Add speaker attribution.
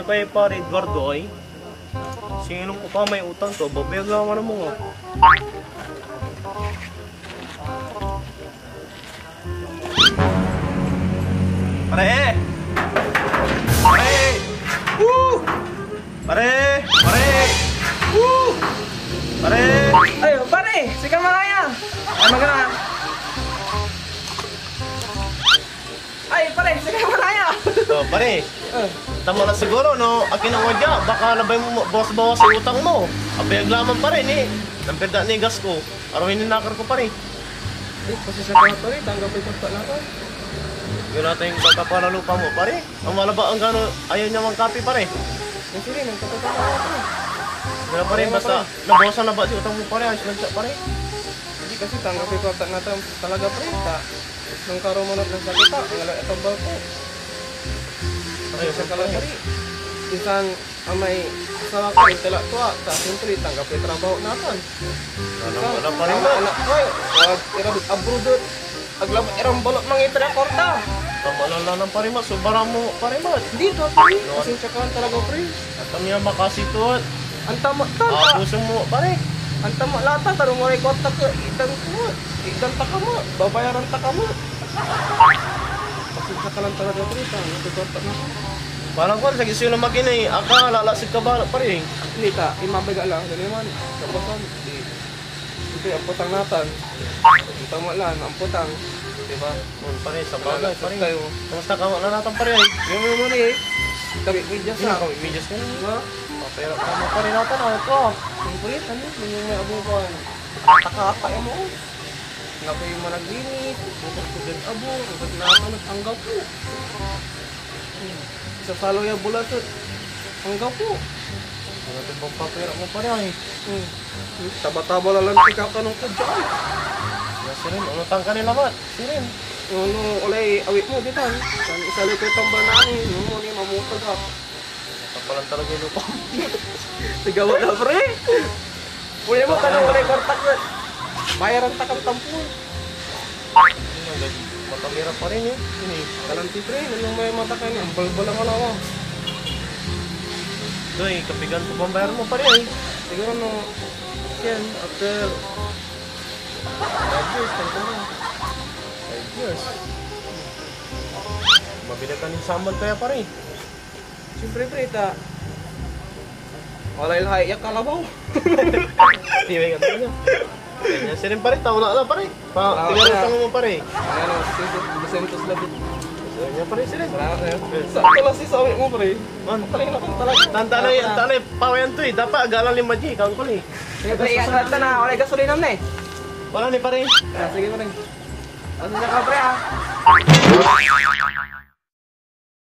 Speaker 1: kay pare Eduardo ay. Sinong ko pa may utang to, babayag naman mo nga. Pare! Pare! Woo! Pare! Pare! Woo! Pare!
Speaker 2: Ayo, pare! Sige malaya! Ay, magana! Ay, pare! Sige malaya!
Speaker 1: So, pare! Tama na siguro, no? Akin ang wadya, baka labay mo bawas-bawas sa utang mo. Abayag lamang pa rin, eh. Nampirda ni gas ko. Arawin ninakar ko pa rin.
Speaker 2: Eh, pasisya ka na pare, tanggap ay pagpa natin.
Speaker 1: Yun natin yung kakapalalupa mo, pare. Ang malaba ang gano'n, ayaw niya mang kape, pare.
Speaker 2: Kasi rin, ang kapataka natin.
Speaker 1: Kaya pa rin, basta nabawasan na ba si utang mo, pare? Ayos lang siya, pare.
Speaker 2: Hindi kasi tanggap ay pagpa natin talaga pare. Nang karoon mo na ng sakita, ang alay at ang balko. Ayun, sa kalagari. Minsan, ang may asawa ko, tala tuwa. Sa siyempre, tanggap ay trabaho natin.
Speaker 1: Wala pa rin,
Speaker 2: anak ko, wag irabit abrudot. Aglabot irang balot mga ipinakorta.
Speaker 1: tama lang lang, pare, mas. Subara mo, pare, mas.
Speaker 2: Hindi ito, pare. Kasi tsakahan talaga, pre.
Speaker 1: At kami ang makasituat.
Speaker 2: Ang tama, tata.
Speaker 1: Puso mo, pare.
Speaker 2: Ang tama, lata. Tarong mo rin konta ko. Idang mo. Idang taka mo. Babayaran taka mo. Kasi tsakahan talaga, pre. Tanggap ay konta na ko.
Speaker 1: Parang ko, sige sila makinay. Aka, lalasig ka ba, pare?
Speaker 2: Hindi ta, imabiga lang. Ganyan man. Kapasan. Ito, ang putang natin. Ang tama lang, ang putang. Diba?
Speaker 1: Pare, sa bagay, pare.
Speaker 2: Kayo.
Speaker 1: Kamusta ka na natin, pare?
Speaker 2: Yung naman eh. Tabi, medyas
Speaker 1: Hindi
Speaker 2: na.
Speaker 1: kami medyas ka na.
Speaker 2: Diba?
Speaker 1: Papera ka mo, pare, natin. Ano ko?
Speaker 2: Siyempre, ano? Yung may abubuan. Taka-taka mo. Nga pa yung managlinis. Bukod ko din abo. Bukod na ako nag-anggaw po. Sa salo yung bulat ito. Anggaw po.
Speaker 1: Ano ito bang papera mo, pare? Ay,
Speaker 2: Taba-taba lang ikaw ka nung kudyan.
Speaker 1: sirin, ano tang kanila ba? Sirin.
Speaker 2: Ano, ulay, awit mo dito. Isalay ko itong banani. Ano mo ni mamutag ha.
Speaker 1: Kapalan talaga yung lupa.
Speaker 2: Tigawa na, pre. Pwede mo ka nang ulay kortak na. Bayaran takang tampon.
Speaker 1: Matamira pa rin yun. Ini.
Speaker 2: Kalanti, pre. Anong may mata kayo? Ang balbal ang alawa.
Speaker 1: Doy, kapigan ko bang bayar mo, pare? Ay.
Speaker 2: Siguro no, yan, after 5 years, tanto na.
Speaker 1: 5 years. Mabila ka ng saman kaya, pare.
Speaker 2: Siyempre, pre, ta. Wala yung hayak kalabaw.
Speaker 1: Tiway ka talaga. Kanya sirin, pare. Tao na lang, pare. Tigaran mo, pare.
Speaker 2: Ano, Lucentos labit.
Speaker 1: Kanya, pare, sirin.
Speaker 2: Salamat sa'yo. Sakto lang si sawi mo, pre.
Speaker 1: Man,
Speaker 2: Talay na kang talaga.
Speaker 1: Tantanay, pawayan to eh. Dapat agalan 5G. Kaon ko ni.
Speaker 2: Sige, pre, iyan na na. Wala gasolinam na eh.
Speaker 1: Wala ni, pare.
Speaker 2: Sige, pre. Asa siya ka, pre, ah.